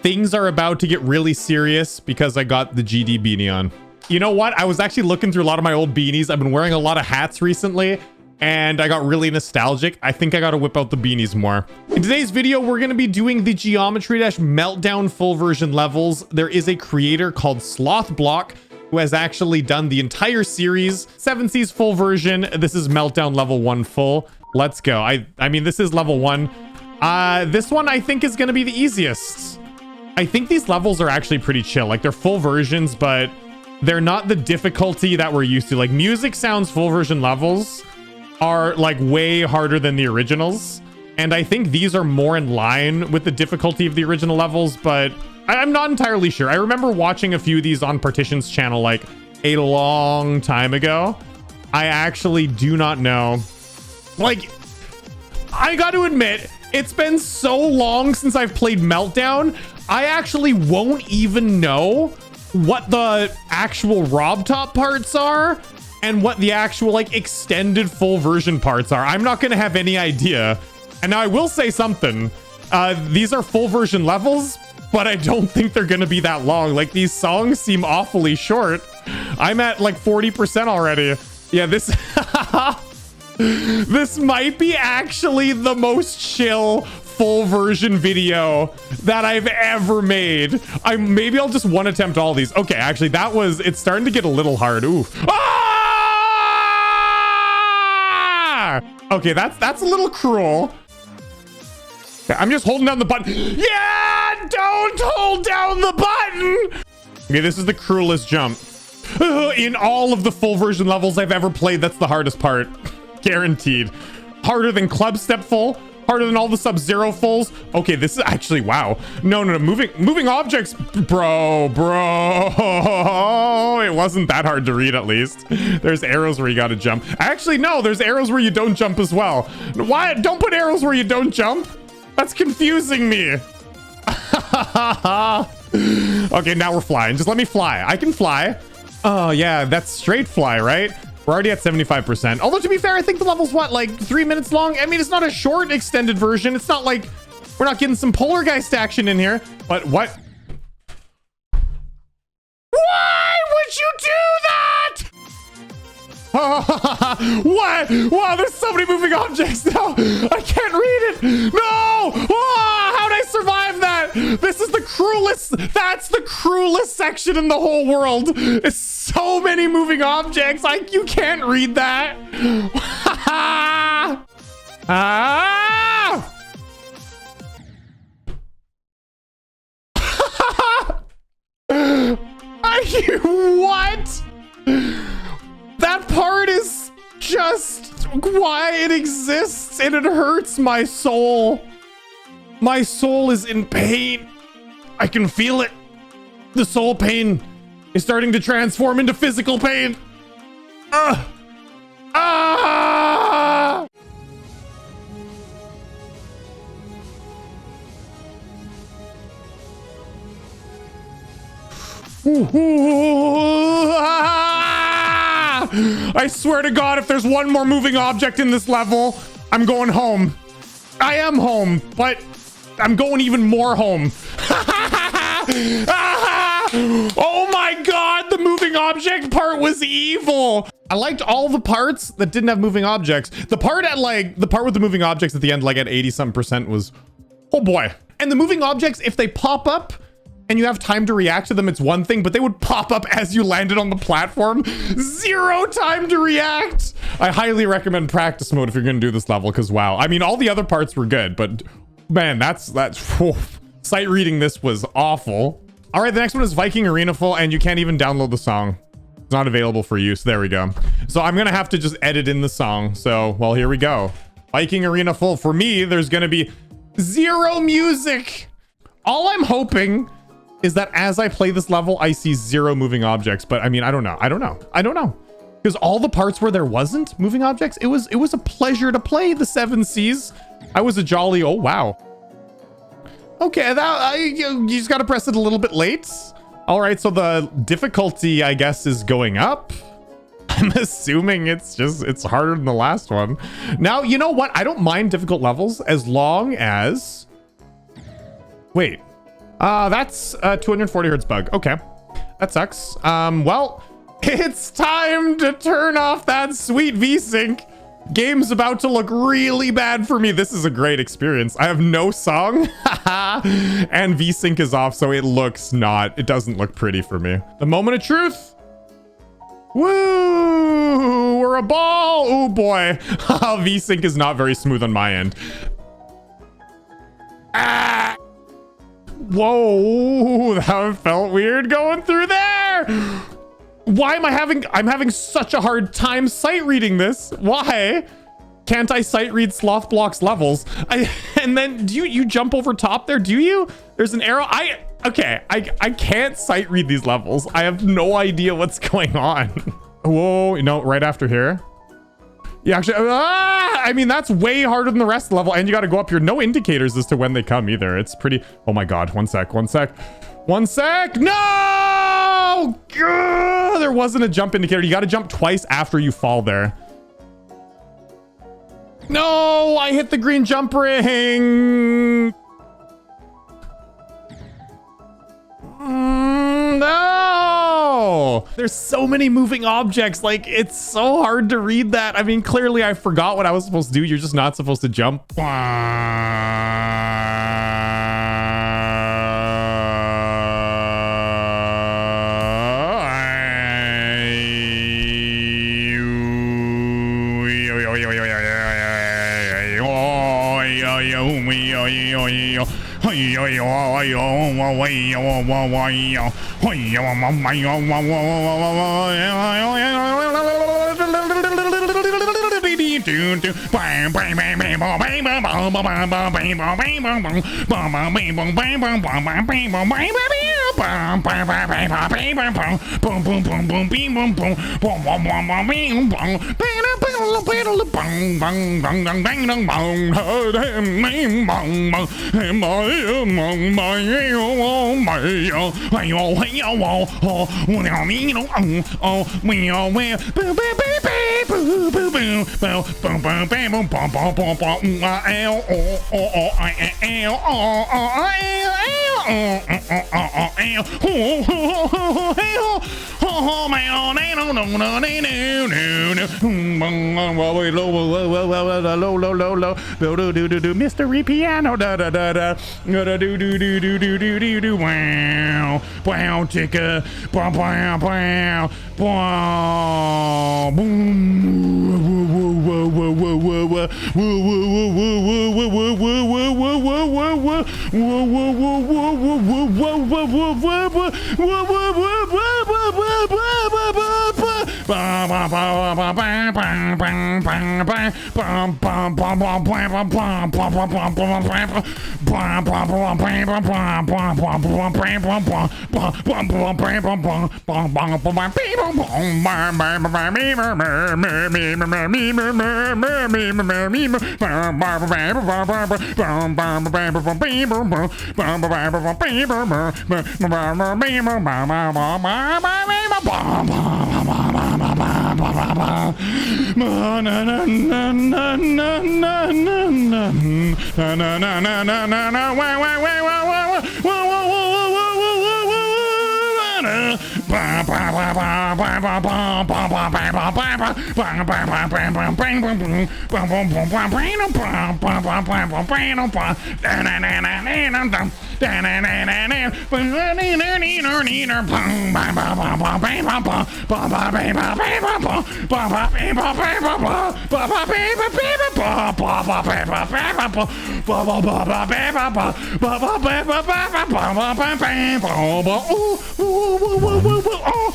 things are about to get really serious because I got the GD beanie on. You know what? I was actually looking through a lot of my old beanies. I've been wearing a lot of hats recently, and I got really nostalgic. I think I got to whip out the beanies more. In today's video, we're going to be doing the Geometry Dash Meltdown full version levels. There is a creator called slothBlock who has actually done the entire series. 7 Seas full version. This is Meltdown level 1 full. Let's go. I mean, this is level 1. This one I think is going to be the easiest. I think these levels are actually pretty chill. Like, they're full versions, but they're not the difficulty that we're used to. Like, Music Sounds full version levels are like way harder than the originals, and I think these are more in line with the difficulty of the original levels, but I'm not entirely sure. I remember watching a few of these on Partition's channel like a long time ago. I actually do not know. Like, I got to admit, it's been so long since I've played Meltdown, I actually won't even know what the actual RobTop parts are and what the actual like extended full version parts are. I'm not gonna have any idea. And now I will say something. These are full version levels, but I don't think they're gonna be that long. Like, these songs seem awfully short. I'm at like 40% already. Yeah, this this might be actually the most chill full version video that I've ever made. Maybe I'll just one attempt all these. Okay, actually it's starting to get a little hard. Ooh. Ah! Okay, that's a little cruel. Okay, I'm just holding down the button. Yeah, don't hold down the button. Okay, this is the cruelest jump. In all of the full version levels I've ever played, that's the hardest part. Guaranteed. Harder than Club Step full. Harder than all the Sub-Zero fulls. Okay, this is actually, wow. No. Moving objects. Bro. It wasn't that hard to read, at least. There's arrows where you gotta jump. Actually, no, there's arrows where you don't jump as well. Why? Don't put arrows where you don't jump. That's confusing me. Okay, now we're flying. Just let me fly. I can fly. Oh, yeah, that's straight fly, right? We're already at 75%. Although, to be fair, I think the level's what, like 3 minutes long? I mean, it's not a short extended version. It's not like we're not getting some Poltergeist action in here. But what? Why would you do that? What? Wow, there's so many moving objects now. I can't read it. No! Oh, how'd I survive that? This is the cruelest. That's the cruelest section in the whole world. It's so many moving objects. You can't read that. Ah! What? That part is just why it exists, and it hurts my soul. My soul is in pain. I can feel it. The soul pain is starting to transform into physical pain. Ah! I swear to God, if there's one more moving object in this level, I'm going home. I am home, but I'm going even more home. Oh my God, the moving object part was evil. I liked all the parts that didn't have moving objects. The part with the moving objects at the end, like at 80-some% was, oh boy. And the moving objects, if they pop up and you have time to react to them, it's one thing, but they would pop up as you landed on the platform. 0 time to react. I highly recommend practice mode if you're gonna do this level, because wow. I mean, all the other parts were good, but man, that's sight reading this was awful. All right, the next one is Viking Arena full, and you can't even download the song. It's not available for use. There we go. So I'm gonna have to just edit in the song. So, well, here we go. Viking Arena full. For me, there's gonna be 0 music. All I'm hoping is that as I play this level, I see 0 moving objects. But I mean, I don't know. Because all the parts where there wasn't moving objects, it was a pleasure to play the 7 Seas. I was a jolly, oh wow. Okay, you just gotta press it a little bit late. All right, so the difficulty, I guess, is going up. I'm assuming it's harder than the last one. Now, you know what? I don't mind difficult levels as long as... Wait. That's a 240 hertz bug. Okay, that sucks. Well, it's time to turn off that sweet VSync. Game's about to look really bad for me. This is a great experience. I have no song and VSync is off, so it doesn't look pretty for me. The moment of truth. Woo! We're a ball. Oh boy. VSync is not very smooth on my end. Ah! Whoa, that felt weird going through there. Why am I'm having such a hard time sight reading this? Why can't I sight read slothBlock's levels? And then do you jump over top there? Do you? There's an arrow. Okay, I can't sight read these levels. I have no idea what's going on. Whoa, no, right after here. Yeah, actually, I mean, that's way harder than the rest of the level, and you got to go up here. No indicators as to when they come either. It's pretty, oh my God, one sec. No! Gah! There wasn't a jump indicator. You got to jump twice after you fall there. No, I hit the green jump ring. No! There's so many moving objects. Like, it's so hard to read that. I mean, clearly I forgot what I was supposed to do. You're just not supposed to jump. Mystery piano, da da da da, da da do do do do do do do do, wow, wow, chicka, wow, wow, wow, wow,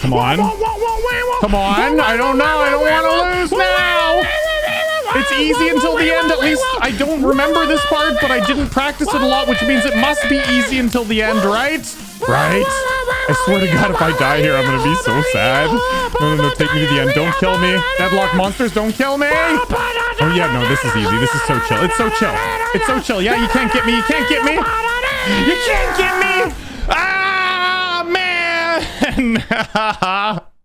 Come on. Come on. I don't know. I don't want to lose now. It's easy until the end, at least. I don't remember this part, but I didn't practice it a lot, which means it must be easy until the end, right? Right? I swear to God, if I die here, I'm gonna be so sad. No, take me to the end. Don't kill me. Deadlock monsters, don't kill me. Oh yeah, no, this is easy. This is so chill. It's so chill. It's so chill. Yeah, you can't get me. You can't get me. You can't get me. Ah, man.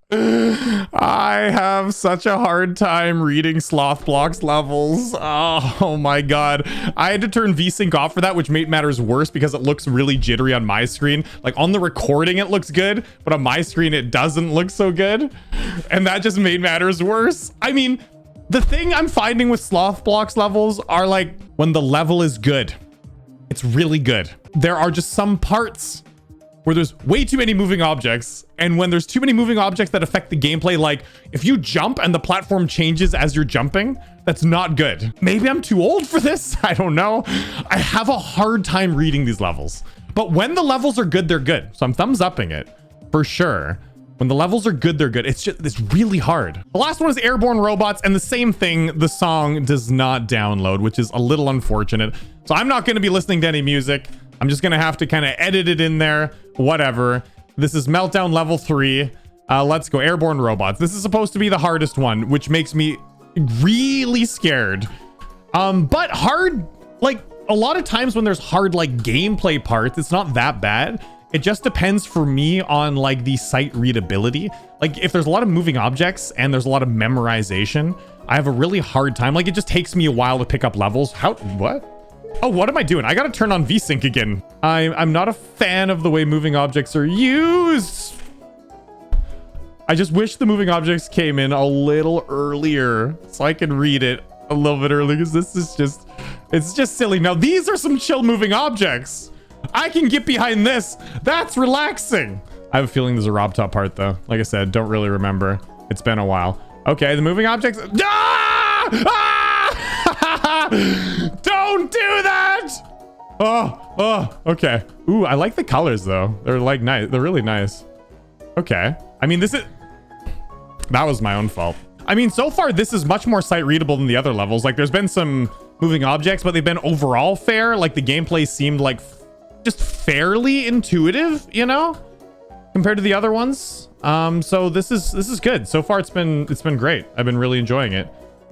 I have such a hard time reading slothBlock's levels. Oh my god. I had to turn VSync off for that, which made matters worse because it looks really jittery on my screen. Like on the recording, it looks good, but on my screen, it doesn't look so good. And that just made matters worse. I mean, the thing I'm finding with slothBlock's levels are like when the level is good, it's really good. There are just some parts where there's way too many moving objects. And when there's too many moving objects that affect the gameplay, like if you jump and the platform changes as you're jumping, that's not good. Maybe I'm too old for this. I don't know. I have a hard time reading these levels. But when the levels are good, they're good. So I'm thumbs upping it for sure. When the levels are good, they're good. It's really hard. The last one is Airborne Robots, and the same thing, the song does not download, which is a little unfortunate. So I'm not going to be listening to any music. I'm just going to have to kind of edit it in there. Whatever. This is Meltdown level 3. Let's go. Airborne Robots. This is supposed to be the hardest one, which makes me really scared. But hard, like a lot of times when there's hard, like gameplay parts, it's not that bad. It just depends for me on like the sight readability. Like if there's a lot of moving objects and there's a lot of memorization, I have a really hard time. Like it just takes me a while to pick up levels. What? Oh, what am I doing? I gotta turn on VSync again. I'm not a fan of the way moving objects are used. I just wish the moving objects came in a little earlier so I can read it a little bit earlier, because this is just, it's just silly. Now, these are some chill moving objects. I can get behind this. That's relaxing. I have a feeling there's a RobTop part though. Like I said, don't really remember. It's been a while. Okay, the moving objects. Ah! Ah! Don't do that. Oh, okay. Ooh, I like the colors though. They're like nice. They're really nice. Okay. I mean, that was my own fault. I mean, so far, this is much more sight readable than the other levels. Like there's been some moving objects, but they've been overall fair. Like the gameplay seemed like just fairly intuitive, you know, compared to the other ones. So this is good. So far, it's been great. I've been really enjoying it.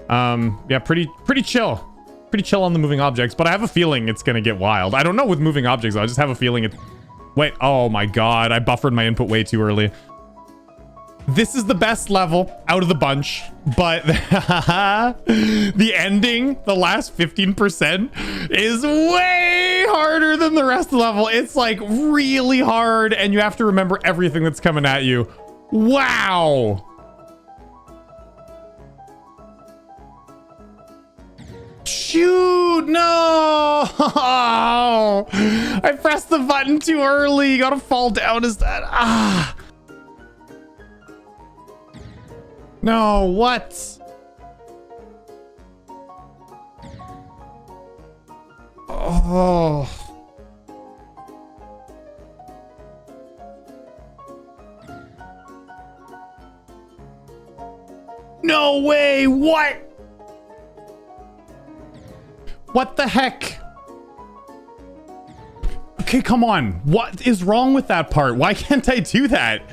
Yeah, pretty chill. Pretty chill on the moving objects, but I have a feeling it's gonna get wild. I don't know with moving objects, I just have a feeling it. Wait, oh my god, I buffered my input way too early. This is the best level out of the bunch, but the ending, the last 15% is way harder than the rest of the level. It's like really hard, and you have to remember everything that's coming at you. Wow. Shoot, no. I pressed the button too early. You gotta fall down. Is that no, what? Oh. No way. What? What the heck? Okay, come on. What is wrong with that part? Why can't I do that?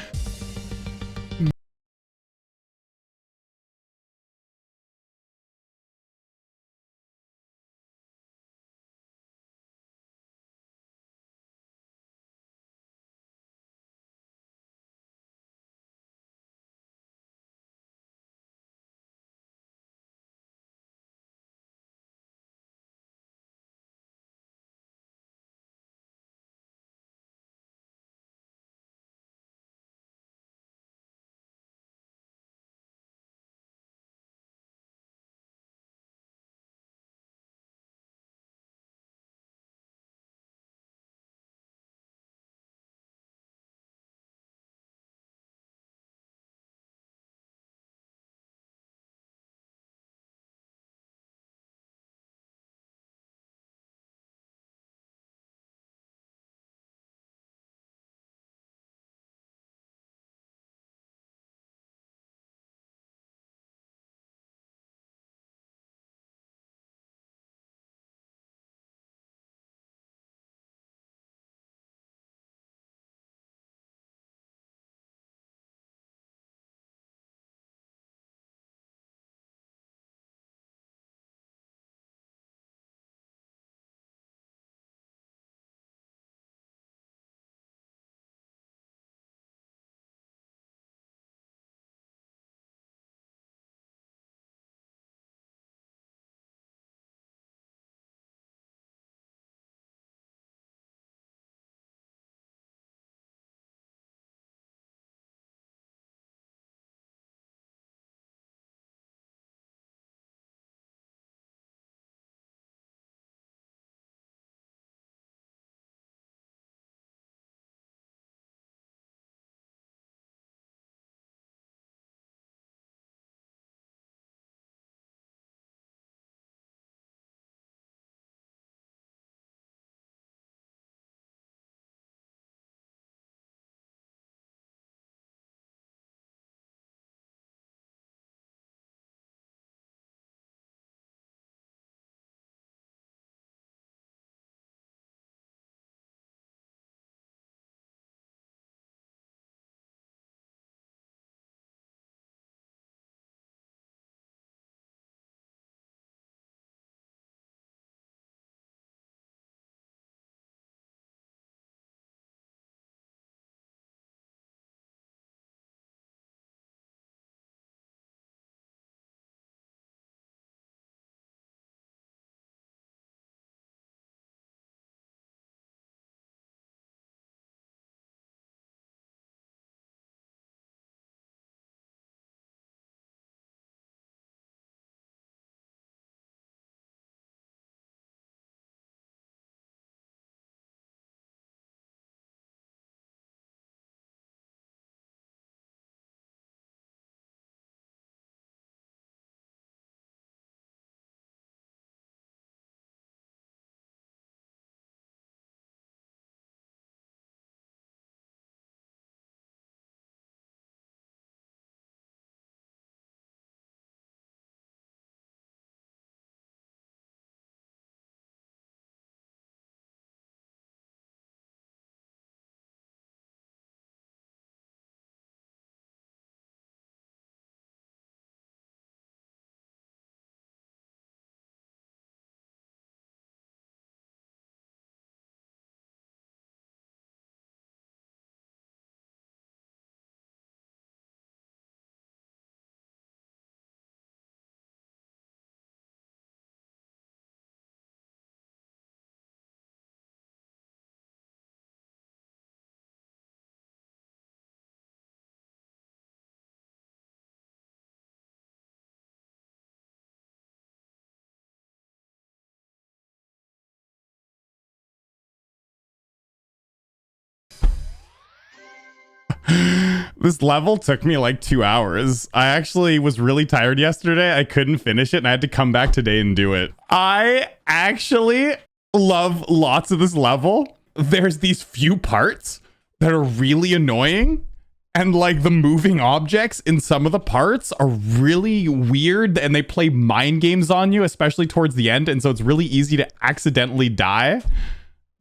This level took me like 2 hours. I actually was really tired yesterday. I couldn't finish it and I had to come back today and do it. I actually love lots of this level. There's these few parts that are really annoying. And like the moving objects in some of the parts are really weird and they play mind games on you, especially towards the end. And so it's really easy to accidentally die.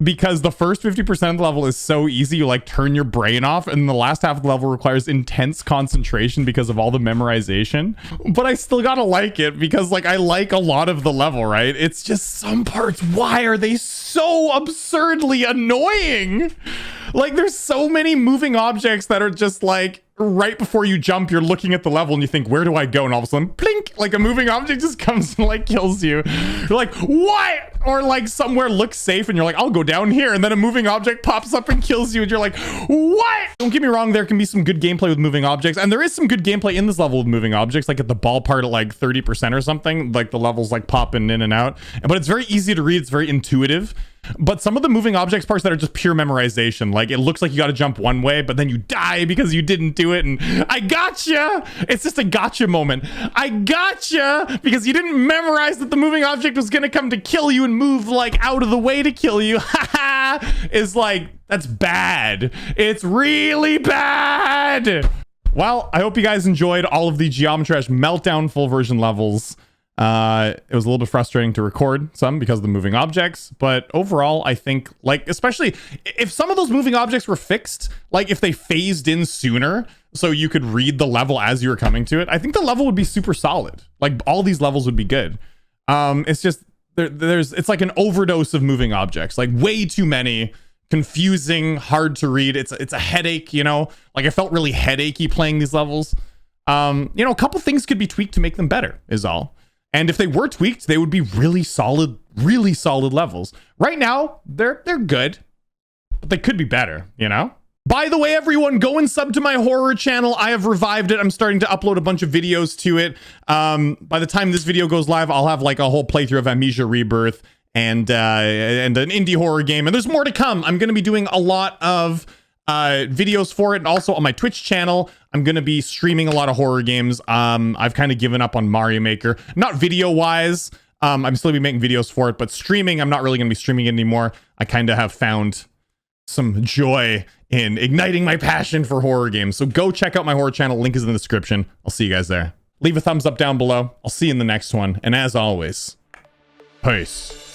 Because the first 50% of the level is so easy, you like turn your brain off, and the last half of the level requires intense concentration because of all the memorization. But I still gotta like it because like I like a lot of the level, right? It's just some parts, why are they so absurdly annoying? Like there's so many moving objects that are just like right before you jump, you're looking at the level and you think, where do I go? And all of a sudden, plink, like a moving object just comes and like kills you. You're like, what? Or like somewhere looks safe and you're like, I'll go down here. And then a moving object pops up and kills you. And you're like, what? Don't get me wrong. There can be some good gameplay with moving objects. And there is some good gameplay in this level with moving objects, like at the ball part at like 30% or something, like the levels like popping in and out. But it's very easy to read. It's very intuitive. But some of the moving objects parts that are just pure memorization, like it looks like you got to jump one way, but then you die because you didn't do it. And I gotcha. It's just a gotcha moment. I gotcha because you didn't memorize that the moving object was going to come to kill you and move like out of the way to kill you. Is like, that's bad. It's really bad. Well, I hope you guys enjoyed all of the Geometry Dash Meltdown full version levels. It was a little bit frustrating to record some because of the moving objects, but overall, I think like, especially if some of those moving objects were fixed, like if they phased in sooner so you could read the level as you were coming to it, I think the level would be super solid. Like all these levels would be good. It's just it's like an overdose of moving objects, like way too many, confusing, hard to read. It's a headache, you know, like I felt really headachy playing these levels. You know, a couple things could be tweaked to make them better is all. And if they were tweaked, they would be really solid levels. Right now, they're good, but they could be better, you know? By the way, everyone, go and sub to my horror channel. I have revived it. I'm starting to upload a bunch of videos to it. By the time this video goes live, I'll have like a whole playthrough of Amnesia Rebirth and an indie horror game. And there's more to come. I'm going to be doing a lot of videos for it, and also on my Twitch channel I'm going to be streaming a lot of horror games. I've kind of given up on Mario Maker, not video wise. I'm still be making videos for it, but streaming, I'm not really going to be streaming it anymore. I kind of have found some joy in igniting my passion for horror games. So go check out my horror channel, link is in the description. I'll see you guys there. Leave a thumbs up down below. I'll see you in the next one, and as always, peace.